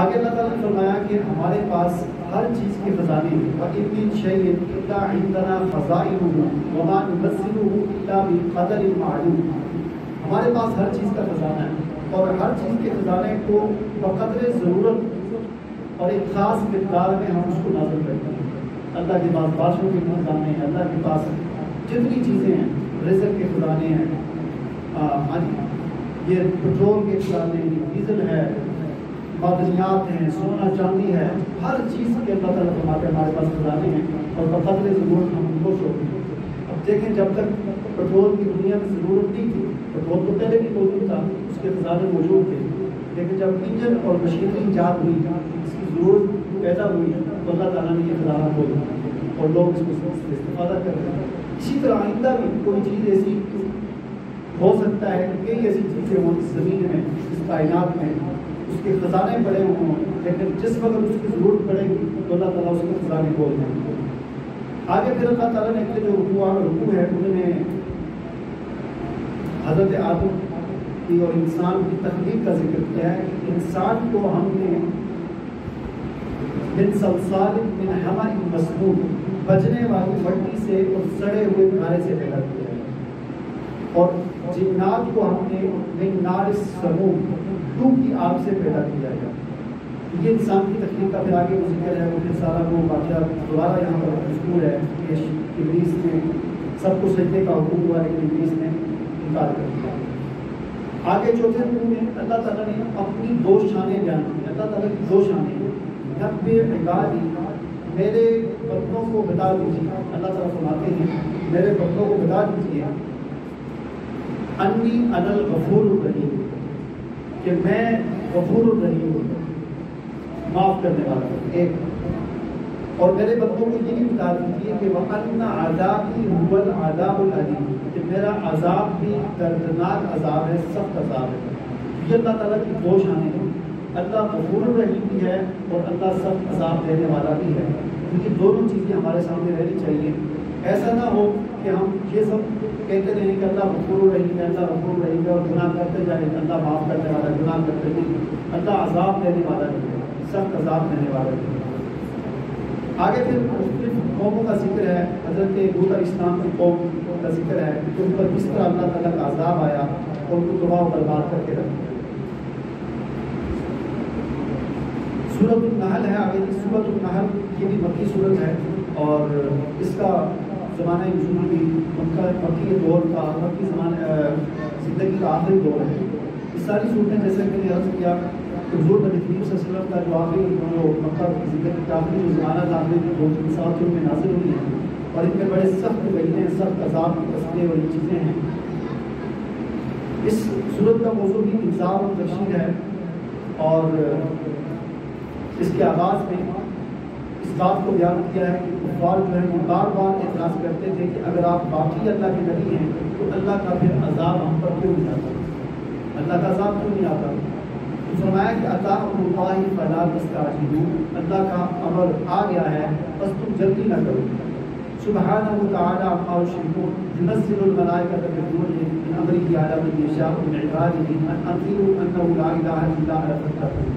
آگے اللہ تعالیٰ نے فرمایا کہ ہمارے پاس ہر چیز کے خزانے ہیں، وَإِن مِّن شَيْءٍ إِلَّا عِندَنَا خَزَائِنُهُ وَمَا نُنَزِّلُهُ إِلَّا بِقَدَرٍ مَّعْلُومٍ۔ ہمارے پاس ہر چیز کا خزانہ ہے اور ہر چیز کے خزانے کو بقدر ضرورت اور ایک خاص مقدار میں ہم اس کو نازل کرتے ہیں۔ اللہ کے پاس بارشوں کے خزانے ہیں، اللہ کے پاس جتنی چیزیں ہیں، رزق کے خزانے ہیں، یہ پیٹرول کے خزانے ہیں، ڈیزل ہے، معدنیات ہیں، سونا چاندی ہے، ہر چیز کے اللہ تعالیٰ فرماتے ہیں ہمارے پاس خزانے ہیں اور بقدر ضرورت ہم ان کو شوق ہیں۔ اب دیکھیں جب تک پیٹرول کی دنیا میں ضرورت نہیں تھی، پیٹرول تو پہلے بھی موجود تھا، اس کے خزانے موجود تھے، لیکن جب انجن اور مشینری ایجاد ہوئی، اس کی ضرورت پیدا ہوئی تو اللہ تعالیٰ نے یہ خزانہ کھولا اور لوگ اس کو استفادہ کر رہے ہیں۔ اسی طرح آئندہ بھی کوئی چیز ایسی ہو سکتا ہے کہ کئی ایسی چیزیں ہوں اس زمین میں، اس کائنات میں، اس کے خزانے پڑے ہوں، لیکن جس وقت اس کی ضرورت پڑے گی تو اللہ تعالیٰ اس کے خزانے کھول دیں گے۔ آگے پھر اللہ تعالیٰ نے اپنے جو رکوع ہے انہوں نے حضرت آدم کی اور انسان کی تخلیق کا ذکر کیا ہے کہ انسان کو ہم نے من صلصال من حمأ مسنون، بجنے والی مٹی سے اور سڑے ہوئے گھاڑے سے پیدا کیا ہے، اور جنات کو ہم نے من نار السموم، دو کی آگ سے پیدا کیا ہے۔ یہ انسان کی تخلیق کا پھر آگے وہ ذکر ہے، وہ پھر سارا وہ واقعہ دوبارہ یہاں پر مذکور ہے کہ ابلیس نے سب کو سجدے کا حکم ہوا لیکن ابلیس نے انکار کر دیا۔ آگے چوتھے رکوع میں اللہ تعالیٰ نے اپنی دو شانیں بیان کی۔ اللہ تعالیٰ کی دو شانیں، نبئ عبادی، میرے بندوں کو بتا دیجیے، اللہ تعالیٰ فرماتے ہیں میرے بندوں کو بتا دیجیے انی انا الغفور الرحیم، کہ میں غفور الرحیم ہوں، معاف کرنے والا ہوں۔ ایک اور میرے بندوں کو یہ بھی بتا دیجیے کہ وَأَنَّ عَذَابِي هُوَ الْعَذَابُ الْأَلِيمُ، کہ میرا عذاب بھی دردناک عذاب ہے، سخت عذاب ہے۔ یہ اللہ تعالیٰ کی دو شانیں ہیں، اللہ غفور الرحیم بھی ہے اور اللہ سخت عذاب دینے والا بھی ہے۔ یہ دونوں چیزیں ہمارے سامنے رہنی چاہیے۔ ایسا نہ ہو کہ ہم یہ سب کہتے رہیں کہ اللہ غفور الرحیم ہے، اللہ غفور الرحیم ہے، اور گناہ کرتے جائیں اللہ معاف کرنے والا ہے، گناہ کرتے نہیں، اللہ عذاب دینے والا نہیں ہے، سخت عذاب دینے والا نہیں ہے۔ آگے پھر مختلف قوموں کا ذکر ہے، حضرت لوط علیہ السلام کی قوم کا ذکر ہے کہ ان پر کس طرح اللہ تعالیٰ کا عذاب آیا اور ان کو تباہ و برباد کر کے رکھ دیا۔ سورۃ النحل ہے آگے، سورۃ النحل یہ بھی مکی سورت ہے اور اس کا زمانہ نزول بھی مکی دور کا، مکی زمانہ زندگی کا آخری دور ہے۔ اس ساری صورتیں جیسے کہ میں نے عرض کیا حضور نبی کریم صلی اللہ علیہ وسلم کا جو آخری جو مکہ کی زندگی کا آخری جو زمانہ تھا، آخری جو 2-3 سال جو میں نازل ہوئی ہیں اور ان میں بڑے سخت مہینے، سخت عذاب کی تصویریں اور یہ چیزیں ہیں۔ اس صورت کا موضوع بھی انذار و تبشیر ہے اور اس کے آغاز میں اس بات کو بیان کیا ہے کہ کفار جو ہے وہ بار بار اعتراض کرتے تھے کہ اگر آپ باقی اللہ کے نبی ہیں تو اللہ کا پھر عذاب ہم پر کیوں نہیں آتا، اللہ کا عذاب کیوں نہیں آتا؟ تو فرمایا کہ عطا اللہ فلا تستعجلوا، اللہ کا امر آ گیا ہے بس تم جلدی نہ کرو۔ سبحانہ وتعالی عما یشرکون، ينزل الملائکۃ بالروح من امرہ علی من یشاء من عبادہ ان انذروا انہ لا الہ الا انا فاتقون۔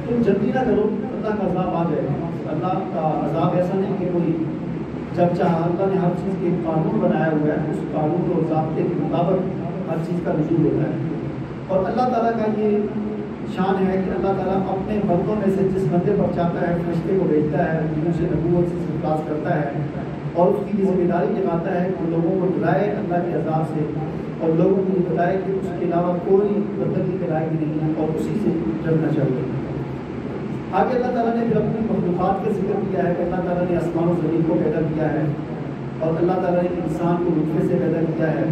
تم جلدی نہ کرو، اللہ کا عذاب آ جائے گا۔ اللہ کا عذاب ایسا نہیں کہ کوئی جب چاہا، اللہ نے ہر چیز کے ایک قانون بنایا ہوا ہے، اس قانون اور ضابطے کے مطابق ہر چیز کا نزول ہوتا ہے۔ اور اللہ تعالیٰ کا یہ شان ہے کہ اللہ تعالیٰ اپنے بندوں میں سے جس بندے پر چاہتا ہے فرشتے کو بھیجتا ہے، جنہوں سے نبوت سے سرفراز کرتا ہے اور اس کی یہ ذمہ داری نبھاتا ہے کہ لوگوں کو ڈرائے اللہ کے عذاب سے اور لوگوں کو یہ بتائے کہ اس کے علاوہ کوئی بندگی کے لائق نہیں ہے اور اسی سے ڈرنا چاہیے۔ آگے اللہ تعالیٰ نے پھر اپنی مخلوقات کا ذکر کیا ہے کہ اللہ تعالیٰ نے آسمان و زمین کو پیدا کیا ہے اور اللہ تعالیٰ نے انسان کو نطفے سے پیدا کیا ہے